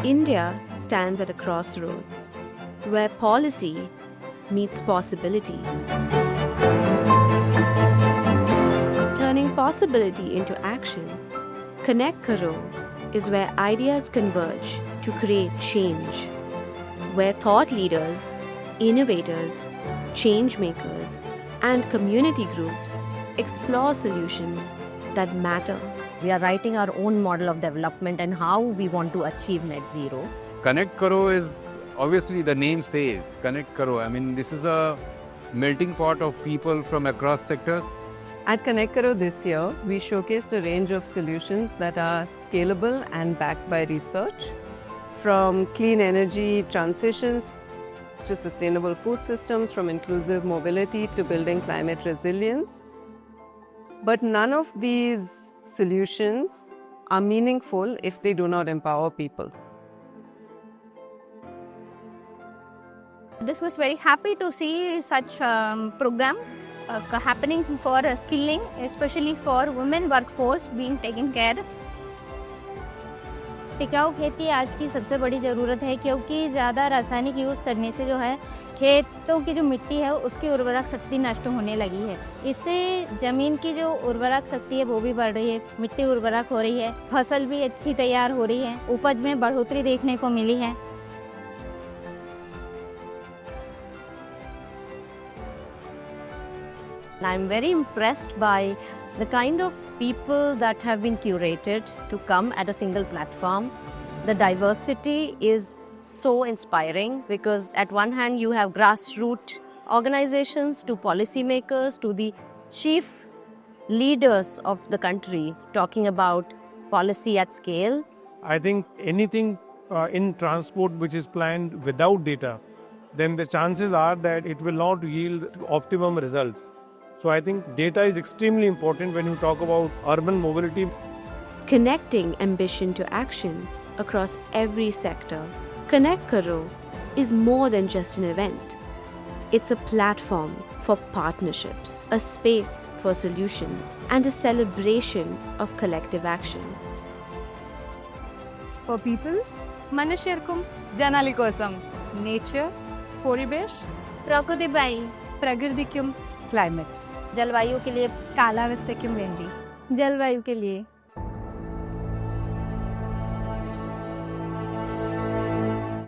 India stands at a crossroads where policy meets possibility. Turning possibility into action, Connect Karo is where ideas converge to create change, where thought leaders, innovators, change makers, and community groups explore solutions that matter. We are writing our own model of development and how we want to achieve net zero. Connect Karo is obviously the name says, Connect Karo. I mean, this is a melting pot of people from across sectors. At Connect Karo this year, we showcased a range of solutions that are scalable and backed by research, from clean energy transitions to sustainable food systems, from inclusive mobility to building climate resilience. But none of these solutions are meaningful if they do not empower people. This was very happy to see such program happening for skilling, especially for women workforce being taken care. टिकाऊ खेती आज की सबसे बड़ी ज़रूरत है, क्योंकि ज़्यादा रासायनिक यूज़ करने से जो है खेतों की जो मिट्टी है उसकी उर्वरक शक्ति नष्ट होने लगी है। इससे ज़मीन की जो उर्वरक शक्ति है वो भी बढ़ रही है, मिट्टी उर्वरक हो रही है, फसल भी अच्छी तैयार हो रही है, उपज में बढ़ोतरी देखने को मिली है। I'm very impressed by the kind of people that have been curated to come at a single platform. The diversity is so inspiring because at one hand you have grassroots organizations to policymakers to the chief leaders of the country talking about policy at scale. I think anything in transport which is planned without data, then the chances are that it will not yield optimum results. So I think data is extremely important when you talk about urban mobility. Connecting ambition to action across every sector, Connect Karo is more than just an event. It's a platform for partnerships, a space for solutions, and a celebration of collective action. For people, Manushirkum, Janali Kosam, nature, Poribesh, Prakritibai, Pragirdhikyum, climate. जलवायु के लिए कालावस्थिक्यम वेंदी, जलवायु के लिए